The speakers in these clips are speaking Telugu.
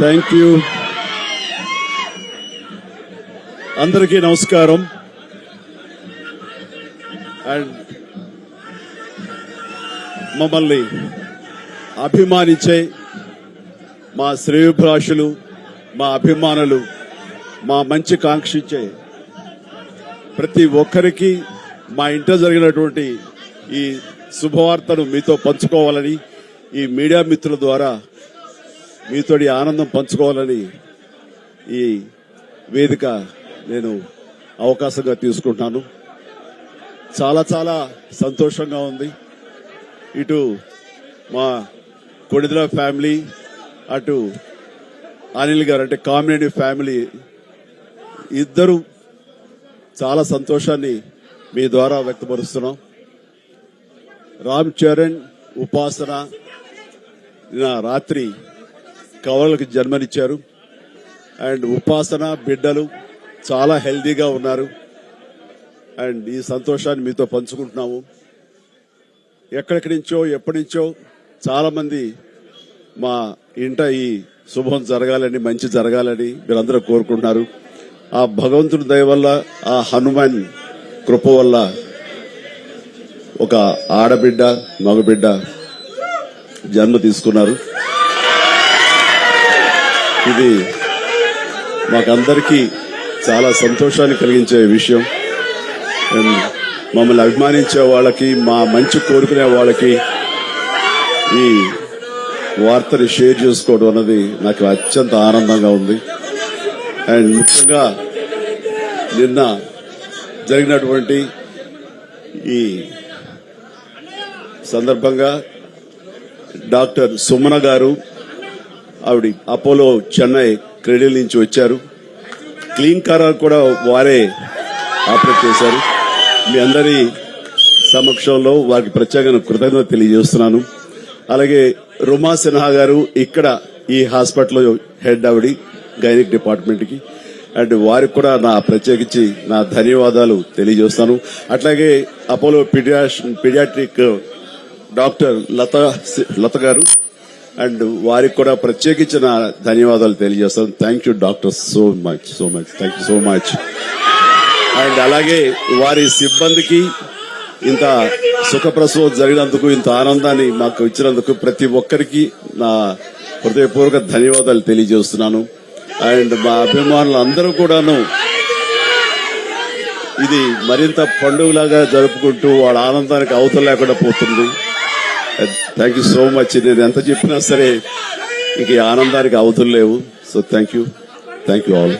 Thank you. అందరికీ నమస్కారం. అండ్ మమ్మల్ని అభిమానించే మా శ్రేయోభిలాషులు, మా అభిమానులు, మా మంచి కాంక్షించే ప్రతి ఒక్కరికి మా ఇంట్లో జరిగినటువంటి ఈ శుభవార్తను మీతో పంచుకోవాలని, ఈ మీడియా మిత్రుల ద్వారా మీతోటి ఆనందం పంచుకోవాలని ఈ వేదిక నేను అవకాశంగా తీసుకుంటున్నాను. చాలా చాలా సంతోషంగా ఉంది. ఇటు మా కొడిదల ఫ్యామిలీ, అటు అనిల్ గారు అంటే కామినేని ఫ్యామిలీ ఇద్దరు చాలా సంతోషాన్ని మీ ద్వారా వ్యక్తపరుస్తున్నాం. రామ్ చరణ్, ఉపాసన రాత్రి కవలకి జన్మనిచ్చారు. అండ్ ఉపాసన బిడ్డలు చాలా హెల్దీగా ఉన్నారు. అండ్ ఈ సంతోషాన్ని మీతో పంచుకుంటున్నాము. ఎక్కడెక్కడి నుంచో ఎప్పటి నుంచో చాలా మంది మా ఇంట ఈ శుభం జరగాలని, మంచి జరగాలని మీరందరూ కోరుకుంటున్నారు. ఆ భగవంతుడి దయ వల్ల, ఆ హనుమాన్ కృప వల్ల ఒక ఆడబిడ్డ, మగబిడ్డ జన్మ తీసుకున్నారు. ఇది మాకందరికీ చాలా సంతోషాన్ని కలిగించే విషయం. మమ్మల్ని అభిమానించే వాళ్ళకి, మా మంచి కోరుకునే వాళ్ళకి ఈ వార్తని షేర్ చేసుకోవడం అన్నది నాకు అత్యంత ఆనందంగా ఉంది. అండ్ ముఖ్యంగా నిన్న జరిగినటువంటి ఈ సందర్భంగా డాక్టర్ సుమన గారు, ఆవిడ అపోలో చెన్నై క్రెడిల్ నుంచి వచ్చారు. క్లీన్ కారాలు కూడా వారే ఆపరేట్ చేశారు. మీ అందరి సమక్షంలో వారికి ప్రత్యేక కృతజ్ఞత తెలియజేస్తున్నాను. అలాగే రుమా సిన్హా గారు ఇక్కడ ఈ హాస్పిటల్ హెడ్, ఆవిడ గైనిక్ డిపార్ట్మెంట్ కి, అండ్ వారికి కూడా నా ప్రత్యేకించి నా ధన్యవాదాలు తెలియజేస్తాను. అట్లాగే అపోలో పీడియాట్రిక్ డాక్టర్ లత గారు, అండ్ వారికి కూడా ప్రత్యేకించి నా ధన్యవాదాలు తెలియజేస్తాను. Thank you doctor, so much thank you so much. And అలాగే వారి సిబ్బందికి ఇంత సుఖప్రసవం జరిగినందుకు, ఇంత ఆనందాన్ని మాకు ఇచ్చినందుకు ప్రతి ఒక్కరికి నా హృదయపూర్వక ధన్యవాదాలు తెలియజేస్తున్నాను. అండ్ మా అభిమానులు అందరూ కూడాను ఇది మరింత పండుగలాగా జరుపుకుంటూ వాళ్ళ ఆనందానికి అవతల లేకుండా పోతుంది. Thank you so much. నేను ఎంత చెప్పినా సరే ఇంక ఈ ఆనందానికి అవతలు లేవు. So thank you all.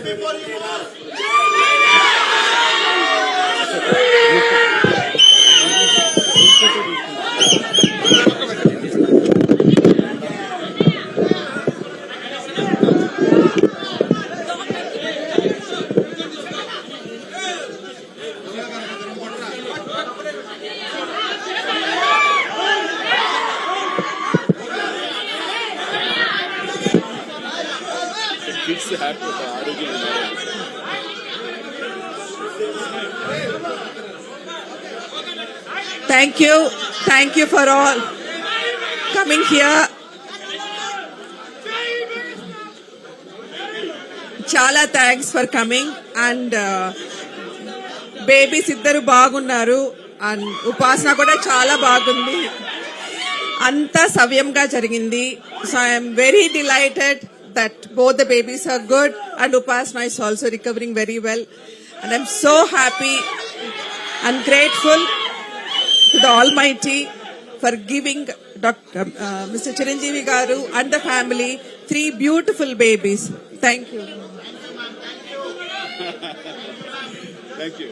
Thank you for all coming here. Chala thanks for coming. And babies iddaru baagunnaru, and upasana kuda chala baagundi. Anta savyamga jarigindi. So I am very delighted that both the babies are good, and Upasana is also recovering very well. And I'm so happy and grateful to the Almighty for giving Mr. Chiranjeevi Garu and the family 3 beautiful babies. Thank you. Thank you.